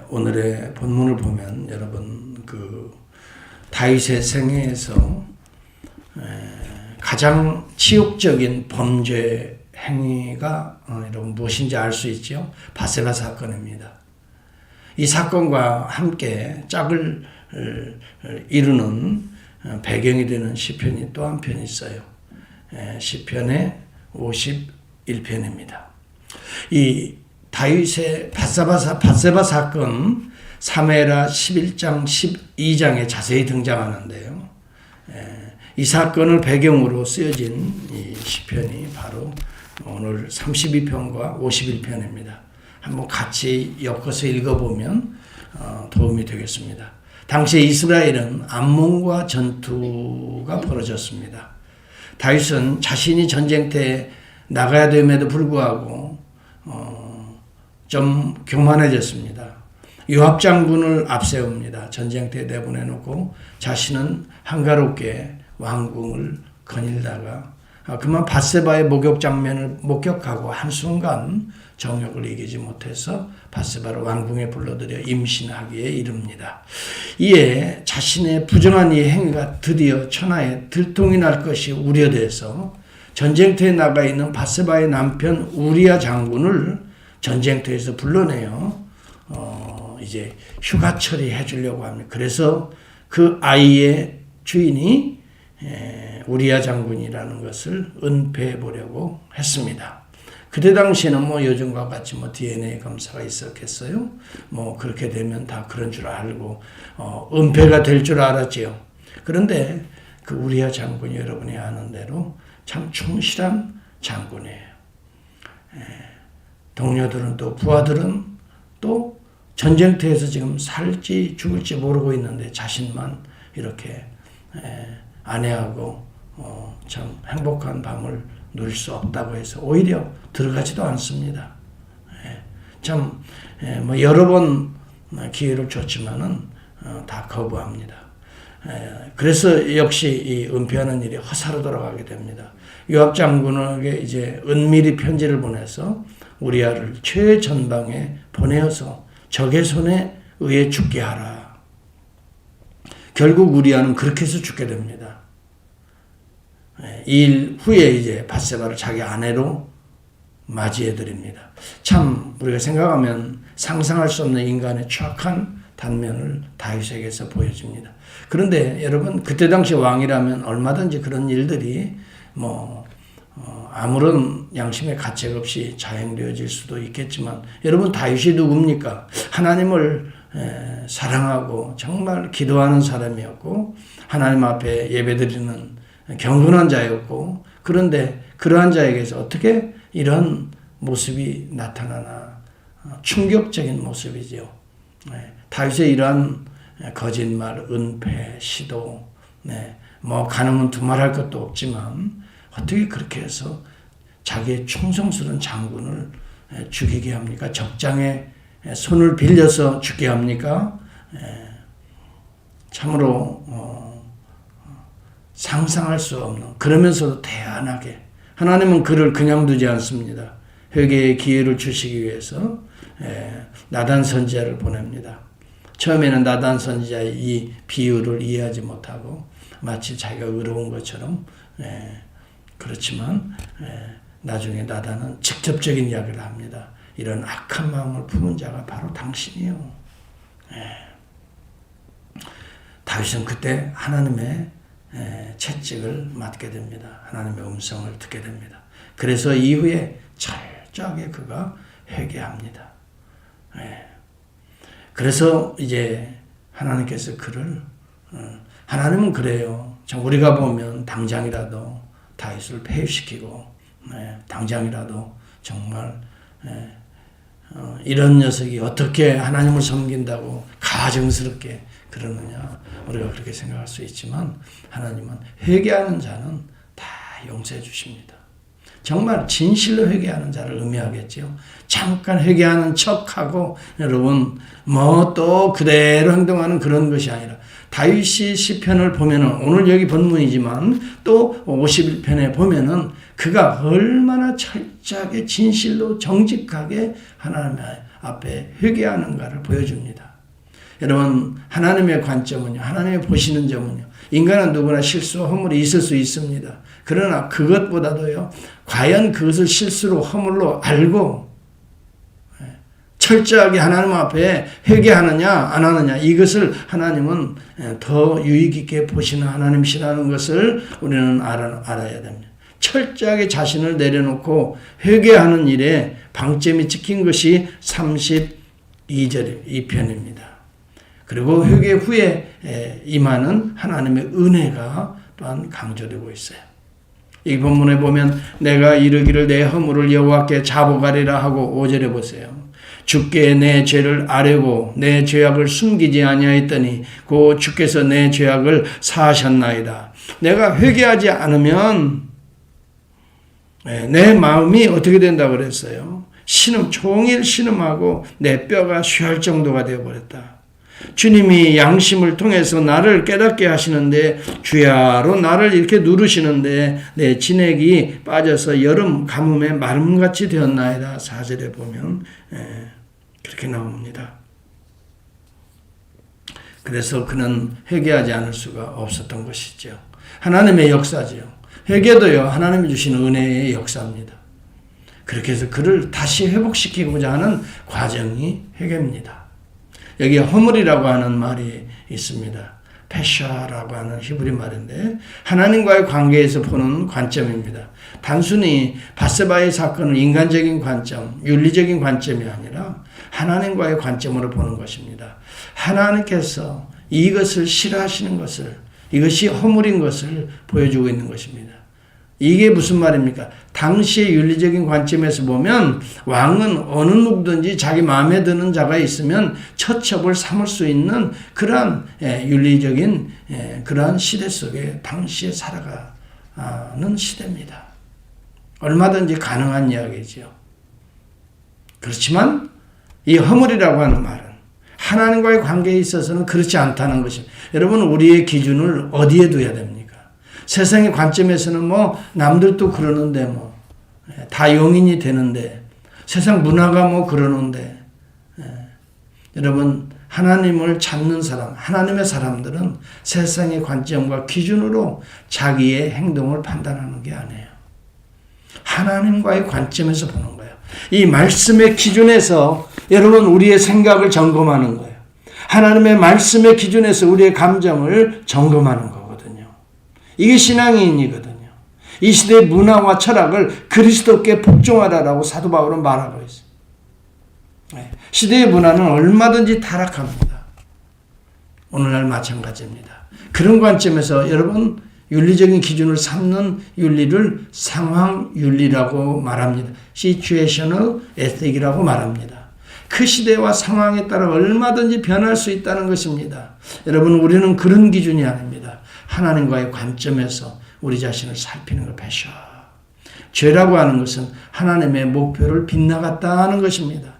오늘의 본문을 보면 여러분 그 다윗의 생애에서 가장 치욕적인 범죄 행위가 여러분 무엇인지 알 수 있죠? 바세바 사건입니다. 이 사건과 함께 짝을 이루는 배경이 되는 시편이 또 한 편 있어요. 시편의 51편입니다. 이 다윗의 바세바 사건 사무엘하 11장 12장에 자세히 등장하는데요. 이 사건을 배경으로 쓰여진 이 시편이 바로 오늘 32편과 51편입니다. 한번 같이 엮어서 읽어보면 도움이 되겠습니다. 당시 이스라엘은 암몬과 전투가 벌어졌습니다. 다윗은 자신이 전쟁터에 나가야 됨에도 불구하고 좀 교만해졌습니다. 요압 장군을 앞세웁니다. 전쟁터에 내보내놓고 자신은 한가롭게 왕궁을 거닐다가 그만 바세바의 목욕 장면을 목격하고 한순간 정욕을 이기지 못해서 바세바를 왕궁에 불러들여 임신하기에 이릅니다. 이에 자신의 부정한 이 행위가 드디어 천하에 들통이 날 것이 우려돼서 전쟁터에 나가 있는 바세바의 남편 우리야 장군을 전쟁터에서 불러내요. 이제 휴가 처리해 주려고 합니다. 그래서 그 아이의 주인이 우리야 장군이라는 것을 은폐해 보려고 했습니다. 그때 당시에는 뭐 요즘과 같이 뭐 DNA 검사가 있었겠어요? 뭐 그렇게 되면 다 그런 줄 알고 은폐가 될 줄 알았지요. 그런데 그 우리야 장군이 여러분이 아는 대로 참 충실한 장군이에요. 동료들은 또 부하들은 또 전쟁터에서 지금 살지 죽을지 모르고 있는데 자신만 이렇게 아내하고 참 행복한 밤을 누릴 수 없다고 해서 오히려 들어가지도 않습니다. 참 뭐 여러 번 기회를 줬지만은 다 거부합니다. 그래서 역시 이 은폐하는 일이 허사로 돌아가게 됩니다. 요압 장군에게 이제 은밀히 편지를 보내서 우리야를 최전방에 보내어서 적의 손에 의해 죽게 하라. 결국 우리야는 그렇게 해서 죽게 됩니다. 이 일 후에 이제 바세바를 자기 아내로 맞이해 드립니다. 참 우리가 생각하면 상상할 수 없는 인간의 추악한 단면을 다윗에게서 보여줍니다. 그런데 여러분 그때 당시 왕이라면 얼마든지 그런 일들이 아무런 양심의 가책 없이 자행되어질 수도 있겠지만 여러분 다윗이 누굽니까? 하나님을 사랑하고 정말 기도하는 사람이었고 하나님 앞에 예배드리는 경건한 자였고 그런데 그러한 자에게서 어떻게 이런 모습이 나타나나 충격적인 모습이죠. 다윗의 이러한 거짓말, 은폐, 시도 뭐 가늠은 두말할 것도 없지만 어떻게 그렇게 해서 자기의 충성스러운 장군을 죽이게 합니까? 적장에 손을 빌려서 죽게 합니까? 참으로 상상할 수 없는 그러면서도 대안하게 하나님은 그를 그냥 두지 않습니다. 회개의 기회를 주시기 위해서 나단 선지자를 보냅니다. 처음에는 나단 선지자의 이 비유를 이해하지 못하고 마치 자기가 의로운 것처럼 그렇지만 나중에 나단은 직접적인 이야기를 합니다. 이런 악한 마음을 품은 자가 바로 당신이요. 다윗은 그때 하나님의 채찍을 맞게 됩니다. 하나님의 음성을 듣게 됩니다. 그래서 이후에 철저하게 그가 회개합니다. 그래서 이제 하나님께서 그를 하나님은 그래요. 참 우리가 보면 당장이라도 다윗을 폐위시키고 당장이라도 정말 이런 녀석이 어떻게 하나님을 섬긴다고 가증스럽게 그러느냐 우리가 그렇게 생각할 수 있지만 하나님은 회개하는 자는 다 용서해 주십니다. 정말 진실로 회개하는 자를 의미하겠죠. 잠깐 회개하는 척하고 여러분 뭐 또 그대로 행동하는 그런 것이 아니라 다윗이 시편을 보면은 오늘 여기 본문이지만 또 51편에 보면은 그가 얼마나 철저하게 진실로 정직하게 하나님 앞에 회개하는가를 보여줍니다. 여러분, 하나님의 관점은요, 하나님이 보시는 점은요, 인간은 누구나 실수와 허물이 있을 수 있습니다. 그러나 그것보다도요, 과연 그것을 실수로 허물로 알고 철저하게 하나님 앞에 회개하느냐 안 하느냐, 이것을 하나님은 더 유익 있게 보시는 하나님이시라는 것을 우리는 알아야 됩니다. 철저하게 자신을 내려놓고 회개하는 일에 방점이 찍힌 것이 32절 이 편입니다. 그리고 회개 후에 임하는 하나님의 은혜가 또한 강조되고 있어요. 이 본문에 보면 내가 이르기를 내 허물을 여호와께 자복하리라 하고 5절에 보세요. 주께 내 죄를 아뢰고 내 죄악을 숨기지 아니하였더니 곧 주께서 내 죄악을 사하셨나이다. 내가 회개하지 않으면 내 마음이 어떻게 된다고 그랬어요? 종일 신음하고 내 뼈가 쇠할 정도가 되어버렸다. 주님이 양심을 통해서 나를 깨닫게 하시는데 주야로 나를 이렇게 누르시는데 내 진액이 빠져서 여름 가뭄에 마름같이 되었나이다. 4절에 보면 그렇게 나옵니다. 그래서 그는 회개하지 않을 수가 없었던 것이죠. 하나님의 역사죠. 회개도요, 하나님이 주시는 은혜의 역사입니다. 그렇게 해서 그를 다시 회복시키고자 하는 과정이 회개입니다. 여기에 허물이라고 하는 말이 있습니다. 페샤라고 하는 히브리 말인데 하나님과의 관계에서 보는 관점입니다. 단순히 밧세바의 사건을 인간적인 관점, 윤리적인 관점이 아니라 하나님과의 관점으로 보는 것입니다. 하나님께서 이것을 싫어하시는 것을, 이것이 허물인 것을 보여주고 있는 것입니다. 이게 무슨 말입니까? 당시의 윤리적인 관점에서 보면 왕은 어느 누구든지 자기 마음에 드는 자가 있으면 처첩을 삼을 수 있는 그러한 윤리적인 그러한 시대 속에 당시에 살아가는 시대입니다. 얼마든지 가능한 이야기죠. 그렇지만 이 허물이라고 하는 말은 하나님과의 관계에 있어서는 그렇지 않다는 것입니다. 여러분, 우리의 기준을 어디에 둬야 됩니까? 세상의 관점에서는 뭐 남들도 그러는데 뭐 다 용인이 되는데 세상 문화가 뭐 그러는데 여러분, 하나님을 찾는 사람, 하나님의 사람들은 세상의 관점과 기준으로 자기의 행동을 판단하는 게 아니에요. 하나님과의 관점에서 보는 거예요. 이 말씀의 기준에서 여러분 우리의 생각을 점검하는 거예요. 하나님의 말씀의 기준에서 우리의 감정을 점검하는 거거든요. 이게 신앙인이거든요. 이 시대의 문화와 철학을 그리스도께 복종하라라고 사도 바울은 말하고 있어요. 시대의 문화는 얼마든지 타락합니다. 오늘날 마찬가지입니다. 그런 관점에서 여러분 윤리적인 기준을 삼는 윤리를 상황윤리라고 말합니다. Situational Ethic이라고 말합니다. 그 시대와 상황에 따라 얼마든지 변할 수 있다는 것입니다. 여러분, 우리는 그런 기준이 아닙니다. 하나님과의 관점에서 우리 자신을 살피는 걸 패셔. 죄라고 하는 것은 하나님의 목표를 빗나갔다는 것입니다.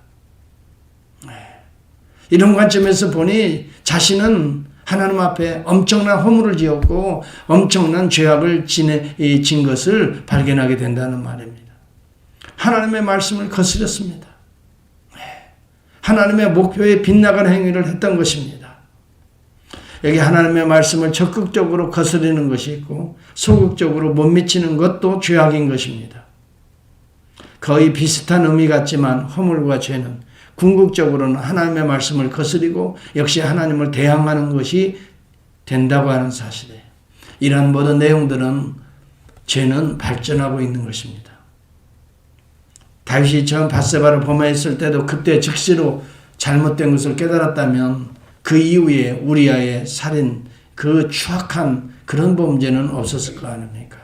이런 관점에서 보니 자신은 하나님 앞에 엄청난 허물을 지었고 엄청난 죄악을 진 것을 발견하게 된다는 말입니다. 하나님의 말씀을 거스렸습니다. 하나님의 목표에 빗나간 행위를 했던 것입니다. 여기 하나님의 말씀을 적극적으로 거스르는 것이 있고 소극적으로 못 미치는 것도 죄악인 것입니다. 거의 비슷한 의미 같지만 허물과 죄는 궁극적으로는 하나님의 말씀을 거스리고 역시 하나님을 대항하는 것이 된다고 하는 사실이에요. 이러한 모든 내용들은 죄는 발전하고 있는 것입니다. 다윗이 처음 밧세바를 범했을 때도 그때 즉시로 잘못된 것을 깨달았다면 그 이후에 우리아의 살인, 그 추악한 그런 범죄는 없었을 거 아닙니까?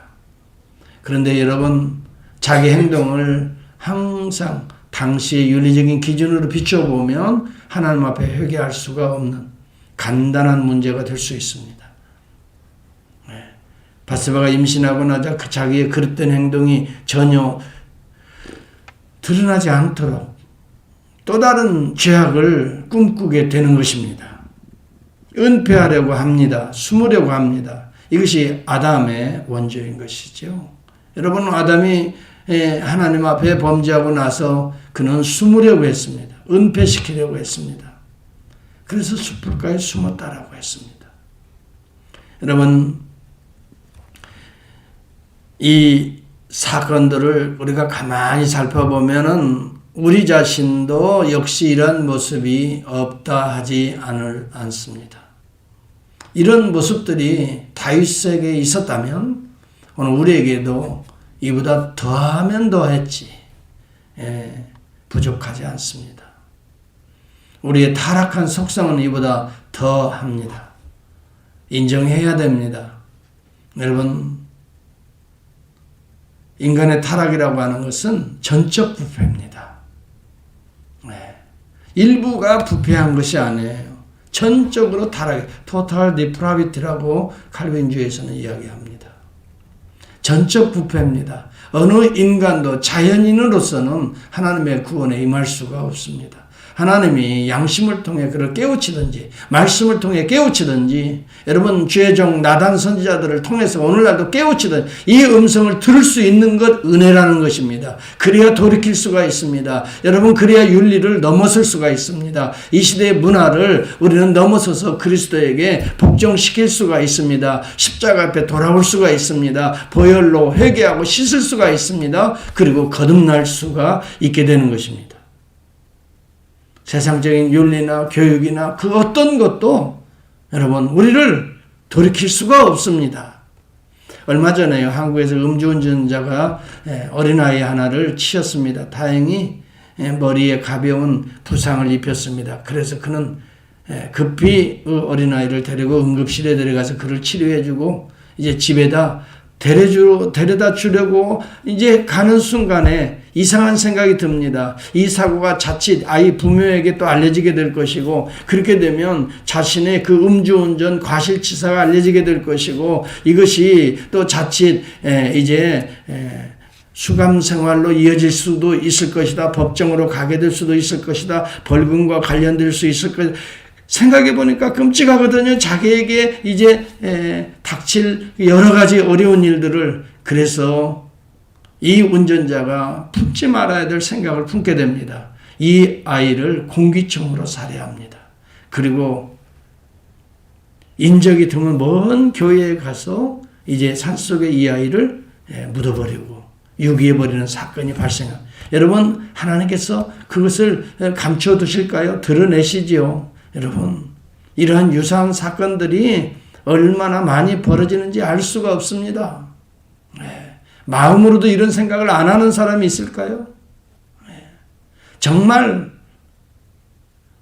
그런데 여러분, 자기 행동을 항상 당시의 윤리적인 기준으로 비춰보면 하나님 앞에 회개할 수가 없는 간단한 문제가 될 수 있습니다. 밧세바가 임신하고 나자 그 자기의 그릇된 행동이 전혀 드러나지 않도록 또 다른 죄악을 꿈꾸게 되는 것입니다. 은폐하려고 합니다. 숨으려고 합니다. 이것이 아담의 원죄인 것이죠. 여러분, 아담이 하나님 앞에 범죄하고 나서 그는 숨으려고 했습니다. 은폐시키려고 했습니다. 그래서 숯불가에 숨었다라고 했습니다. 여러분, 이 사건들을 우리가 가만히 살펴보면은 우리 자신도 역시 이런 모습이 없다 하지 않습니다. 이런 모습들이 다윗에게 있었다면 오늘 우리에게도 이보다 더하면 더했지 부족하지 않습니다. 우리의 타락한 속성은 이보다 더합니다. 인정해야 됩니다. 여러분, 인간의 타락이라고 하는 것은 전적 부패입니다. 일부가 부패한 것이 아니에요. 전적으로 타락, total depravity라고 칼빈주의에서는 이야기합니다. 전적 부패입니다. 어느 인간도 자연인으로서는 하나님의 구원에 임할 수가 없습니다. 하나님이 양심을 통해 그를 깨우치든지 말씀을 통해 깨우치든지 여러분 주의 종 나단 선지자들을 통해서 오늘날도 깨우치든 이 음성을 들을 수 있는 것 은혜라는 것입니다. 그래야 돌이킬 수가 있습니다. 여러분 그래야 윤리를 넘어설 수가 있습니다. 이 시대의 문화를 우리는 넘어서서 그리스도에게 복종시킬 수가 있습니다. 십자가 앞에 돌아올 수가 있습니다. 보혈로 회개하고 씻을 수가 있습니다. 그리고 거듭날 수가 있게 되는 것입니다. 세상적인 윤리나 교육이나 그 어떤 것도 여러분 우리를 돌이킬 수가 없습니다. 얼마 전에요 한국에서 음주운전자가 어린아이 하나를 치었습니다. 다행히 머리에 가벼운 부상을 입혔습니다. 그래서 그는 급히 그 어린아이를 데리고 응급실에 데려가서 그를 치료해주고 이제 집에다 데려다 주려고 이제 가는 순간에 이상한 생각이 듭니다. 이 사고가 자칫 아이 부모에게 또 알려지게 될 것이고 그렇게 되면 자신의 그 음주운전 과실치사가 알려지게 될 것이고 이것이 또 자칫 이제 수감생활로 이어질 수도 있을 것이다. 법정으로 가게 될 수도 있을 것이다. 벌금과 관련될 수 있을 것이다. 생각해 보니까 끔찍하거든요. 자기에게 이제 닥칠 여러 가지 어려운 일들을. 그래서 이 운전자가 품지 말아야 될 생각을 품게 됩니다. 이 아이를 공기총으로 살해합니다. 그리고 인적이 드문 먼 교회에 가서 이제 산속에 이 아이를 묻어버리고 유기해버리는 사건이 발생합니다. 여러분 하나님께서 그것을 감춰두실까요? 드러내시지요. 여러분 이러한 유사한 사건들이 얼마나 많이 벌어지는지 알 수가 없습니다. 마음으로도 이런 생각을 안 하는 사람이 있을까요? 정말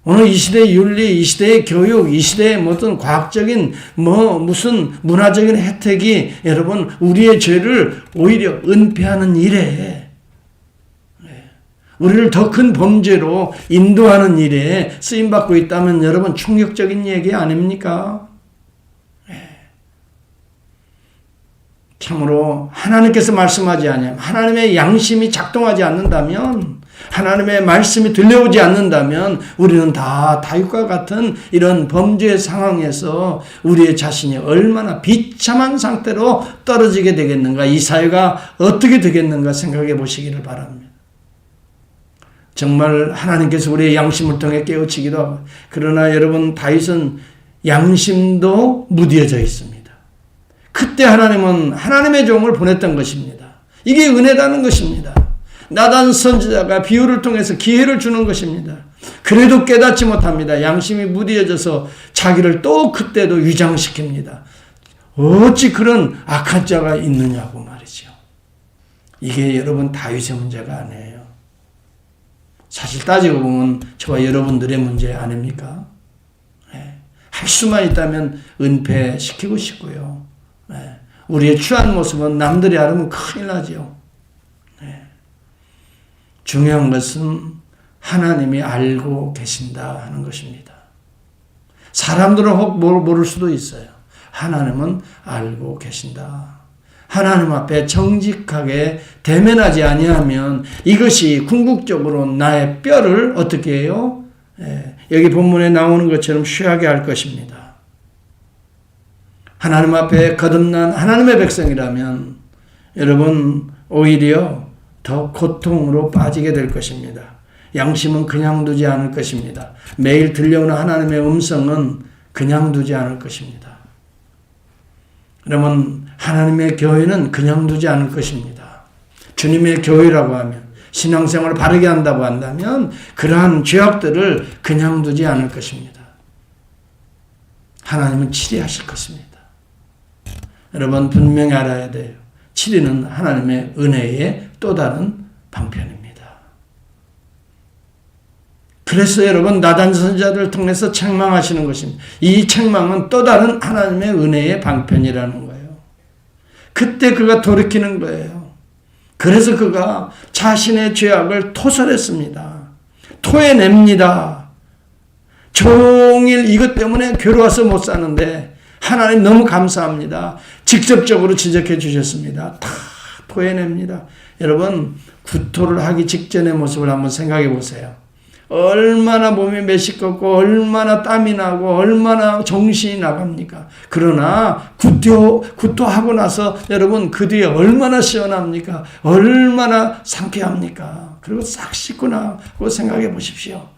오늘 이 시대의 윤리, 이 시대의 교육, 이 시대의 모든 과학적인 무슨 문화적인 혜택이 여러분 우리의 죄를 오히려 은폐하는 일에 우리를 더 큰 범죄로 인도하는 일에 쓰임받고 있다면 여러분 충격적인 얘기 아닙니까? 참으로 하나님께서 말씀하지 않으면 하나님의 양심이 작동하지 않는다면 하나님의 말씀이 들려오지 않는다면 우리는 다 다윗과 같은 이런 범죄의 상황에서 우리의 자신이 얼마나 비참한 상태로 떨어지게 되겠는가 이 사회가 어떻게 되겠는가 생각해 보시기를 바랍니다. 정말 하나님께서 우리의 양심을 통해 깨우치기도 하고 그러나 여러분 다윗은 양심도 무뎌져 있습니다. 그때 하나님은 하나님의 종을 보냈던 것입니다. 이게 은혜라는 것입니다. 나단 선지자가 비유를 통해서 기회를 주는 것입니다. 그래도 깨닫지 못합니다. 양심이 무뎌져서 자기를 또 그때도 위장시킵니다. 어찌 그런 악한 자가 있느냐고 말이죠. 이게 여러분 다윗의 문제가 아니에요. 사실 따지고 보면 저와 여러분들의 문제 아닙니까? 할 수만 있다면 은폐시키고 싶고요. 우리의 취한 모습은 남들이 알으면 큰일 나죠. 중요한 것은 하나님이 알고 계신다 하는 것입니다. 사람들은 혹 모를 수도 있어요. 하나님은 알고 계신다. 하나님 앞에 정직하게 대면하지 아니하면 이것이 궁극적으로 나의 뼈를 어떻게 해요? 여기 본문에 나오는 것처럼 쉬하게 할 것입니다. 하나님 앞에 거듭난 하나님의 백성이라면 여러분 오히려 더 고통으로 빠지게 될 것입니다. 양심은 그냥 두지 않을 것입니다. 매일 들려오는 하나님의 음성은 그냥 두지 않을 것입니다. 그러면 하나님의 교회는 그냥 두지 않을 것입니다. 주님의 교회라고 하면, 신앙생활을 바르게 한다고 한다면 그러한 죄악들을 그냥 두지 않을 것입니다. 하나님은 치리하실 것입니다. 여러분 분명히 알아야 돼요. 치리는 하나님의 은혜의 또 다른 방편입니다. 그래서 여러분 나단 선지자들을 통해서 책망하시는 것입니다. 이 책망은 또 다른 하나님의 은혜의 방편이라는 거예요. 그때 그가 돌이키는 거예요. 그래서 그가 자신의 죄악을 토설했습니다. 토해냅니다. 종일 이것 때문에 괴로워서 못 사는데 하나님 너무 감사합니다. 직접적으로 지적해 주셨습니다. 다 토해냅니다. 여러분 구토를 하기 직전의 모습을 한번 생각해 보세요. 얼마나 몸이 메시껍고 얼마나 땀이 나고 얼마나 정신이 나갑니까? 그러나 구토하고 나서 여러분 그 뒤에 얼마나 시원합니까? 얼마나 상쾌합니까? 그리고 싹 씻고 나고 생각해 보십시오.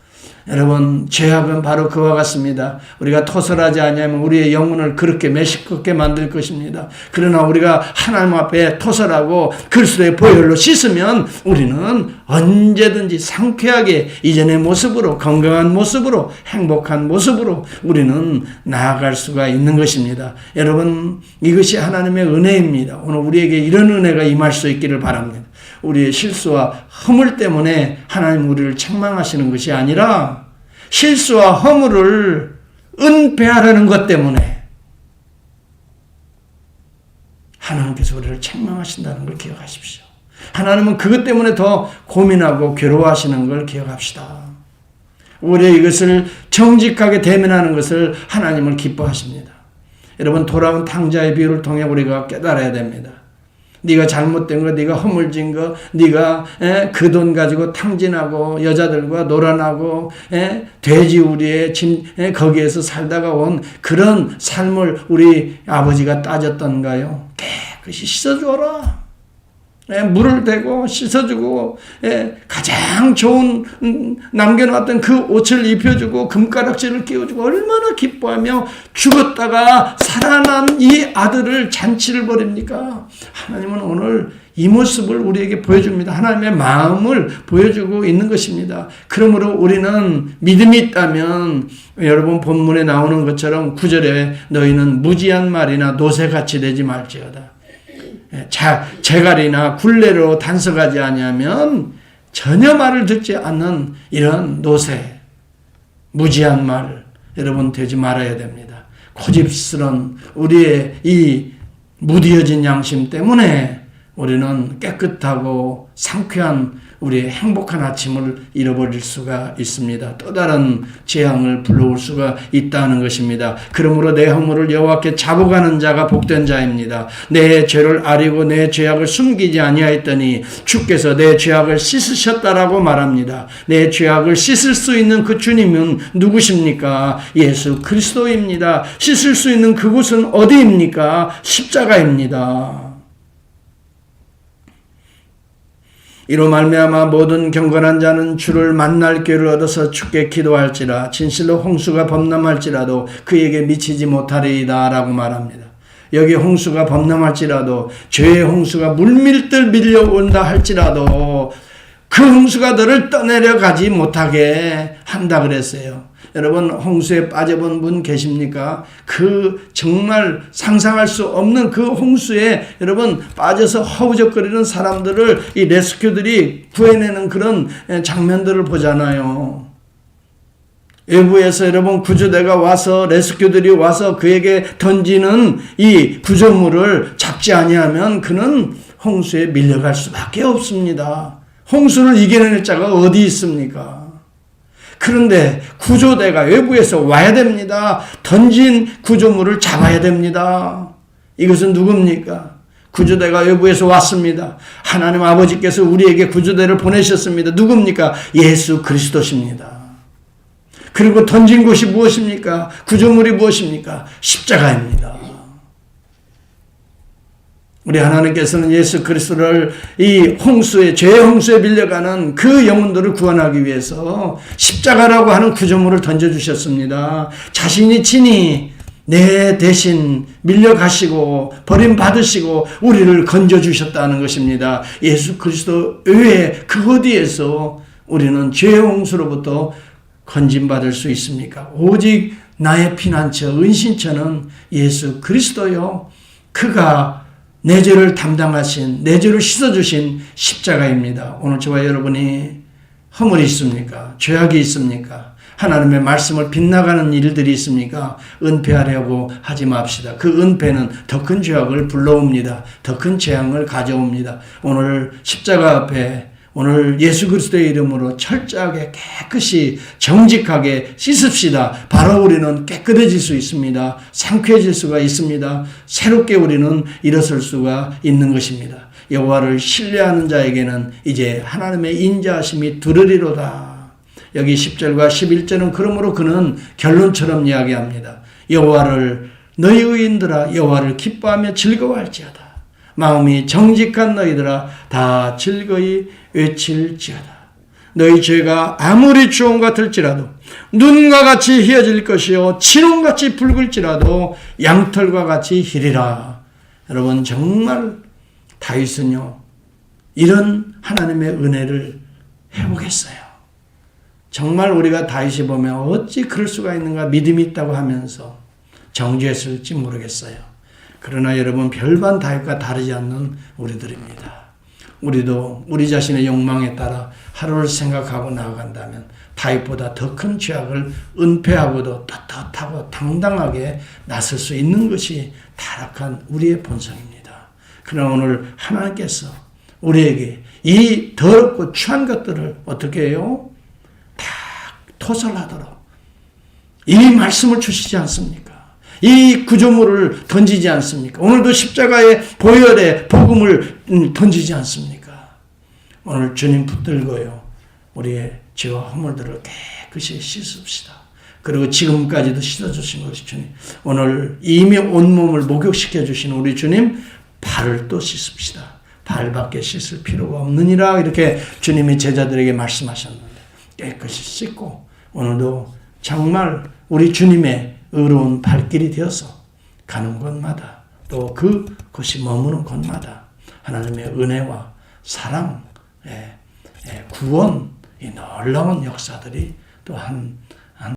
여러분 죄악은 바로 그와 같습니다. 우리가 토설하지 않으면 우리의 영혼을 그렇게 메시껍게 만들 것입니다. 그러나 우리가 하나님 앞에 토설하고 그리스도의 보혈로 씻으면 우리는 언제든지 상쾌하게 이전의 모습으로, 건강한 모습으로, 행복한 모습으로 우리는 나아갈 수가 있는 것입니다. 여러분 이것이 하나님의 은혜입니다. 오늘 우리에게 이런 은혜가 임할 수 있기를 바랍니다. 우리의 실수와 허물 때문에 하나님 우리를 책망하시는 것이 아니라 실수와 허물을 은폐하려는 것 때문에 하나님께서 우리를 책망하신다는 걸 기억하십시오. 하나님은 그것 때문에 더 고민하고 괴로워하시는 걸 기억합시다. 우리가 이것을 정직하게 대면하는 것을 하나님을 기뻐하십니다. 여러분 돌아온 탕자의 비유를 통해 우리가 깨달아야 됩니다. 네가 잘못된 거, 네가 허물진 거, 네가 그 돈 가지고 탕진하고 여자들과 놀아나고 돼지우리에 거기에서 살다가 온 그런 삶을 우리 아버지가 따졌던가요? 깨끗이 씻어줘라. 물을 대고 씻어주고 가장 좋은 남겨놓았던 그 옷을 입혀주고 금가락지를 끼워주고 얼마나 기뻐하며 죽었다가 살아난 이 아들을 잔치를 벌입니까? 하나님은 오늘 이 모습을 우리에게 보여줍니다. 하나님의 마음을 보여주고 있는 것입니다. 그러므로 우리는 믿음이 있다면 여러분 본문에 나오는 것처럼 9절에 너희는 무지한 말이나 노새같이 되지 말지어다. 재갈이나 굴레로 단속하지 아니하면 전혀 말을 듣지 않는 이런 노새, 무지한 말 여러분 되지 말아야 됩니다. 고집스런 우리의 이 무디어진 양심 때문에 우리는 깨끗하고 상쾌한 우리의 행복한 아침을 잃어버릴 수가 있습니다. 또 다른 재앙을 불러올 수가 있다는 것입니다. 그러므로 내 허물을 여호와께 잡아가는 자가 복된 자입니다. 내 죄를 아리고 내 죄악을 숨기지 아니하였더니 주께서 내 죄악을 씻으셨다라고 말합니다. 내 죄악을 씻을 수 있는 그 주님은 누구십니까? 예수 그리스도입니다. 씻을 수 있는 그곳은 어디입니까? 십자가입니다. 이로 말미암아 모든 경건한 자는 주를 만날 기회를 얻어서 주께 기도할지라 진실로 홍수가 범람할지라도 그에게 미치지 못하리이다 라고 말합니다. 여기 홍수가 범람할지라도 죄의 홍수가 물밀듯 밀려온다 할지라도 그 홍수가 너를 떠내려가지 못하게 한다 그랬어요. 여러분 홍수에 빠져본 분 계십니까? 그 정말 상상할 수 없는 그 홍수에 여러분 빠져서 허우적거리는 사람들을 이 레스큐들이 구해내는 그런 장면들을 보잖아요. 외부에서 여러분 구조대가 와서 레스큐들이 와서 그에게 던지는 이 구조물을 잡지 아니하면 그는 홍수에 밀려갈 수밖에 없습니다. 홍수를 이겨낼 자가 어디 있습니까? 그런데 구조대가 외부에서 와야 됩니다. 던진 구조물을 잡아야 됩니다. 이것은 누굽니까? 구조대가 외부에서 왔습니다. 하나님 아버지께서 우리에게 구조대를 보내셨습니다. 누굽니까? 예수 그리스도십니다. 그리고 던진 곳이 무엇입니까? 구조물이 무엇입니까? 십자가입니다. 우리 하나님께서는 예수 그리스도를 이 죄의 홍수에 밀려가는 그 영혼들을 구원하기 위해서 십자가라고 하는 구조물을 던져주셨습니다. 자신이 친히 내 대신 밀려가시고 버림받으시고 우리를 건져주셨다는 것입니다. 예수 그리스도 외에 그 어디에서 우리는 죄의 홍수로부터 건짐받을 수 있습니까? 오직 나의 피난처, 은신처는 예수 그리스도요. 그가 내 죄를 담당하신, 내 죄를 씻어주신 십자가입니다. 오늘 저와 여러분이 허물이 있습니까? 죄악이 있습니까? 하나님의 말씀을 빗나가는 일들이 있습니까? 은폐하려고 하지 맙시다. 그 은폐는 더 큰 죄악을 불러옵니다. 더 큰 재앙을 가져옵니다. 오늘 십자가 앞에 오늘 예수 그리스도의 이름으로 철저하게 깨끗이 정직하게 씻읍시다. 바로 우리는 깨끗해질 수 있습니다. 상쾌해질 수가 있습니다. 새롭게 우리는 일어설 수가 있는 것입니다. 여호와를 신뢰하는 자에게는 이제 하나님의 인자하심이 두르리로다. 여기 10절과 11절은 그러므로 그는 결론처럼 이야기합니다. 여호와를 너희 의인들아 여호와를 기뻐하며 즐거워할지어다. 마음이 정직한 너희들아 다 즐거이 외칠지어다. 너희 죄가 아무리 주홍 같을지라도 눈과 같이 희어질 것이요 진홍같이 붉을지라도 양털과 같이 희리라. 여러분 정말 다윗은요 이런 하나님의 은혜를 회복했어요. 정말 우리가 다윗이 보면 어찌 그럴 수가 있는가 믿음이 있다고 하면서 정죄했을지 모르겠어요. 그러나 여러분 별반 다윗과 다르지 않는 우리들입니다. 우리도 우리 자신의 욕망에 따라 하루를 생각하고 나아간다면 다윗보다 더 큰 죄악을 은폐하고도 떳떳하고 당당하게 나설 수 있는 것이 타락한 우리의 본성입니다. 그러나 오늘 하나님께서 우리에게 이 더럽고 추한 것들을 어떻게 해요? 다 토설하도록 이 말씀을 주시지 않습니까? 이 구조물을 던지지 않습니까? 오늘도 십자가의 보혈의 복음을 던지지 않습니까? 오늘 주님 붙들고요. 우리의 죄와 허물들을 깨끗이 씻읍시다. 그리고 지금까지도 씻어주신 것이 주님. 오늘 이미 온몸을 목욕시켜 주신 우리 주님 발을 또 씻읍시다. 발밖에 씻을 필요가 없느니라 이렇게 주님이 제자들에게 말씀하셨는데 깨끗이 씻고 오늘도 정말 우리 주님의 의로운 발길이 되어서 가는 곳마다 또 그곳이 머무는 곳마다 하나님의 은혜와 사랑, 구원, 이 놀라운 역사들이 또한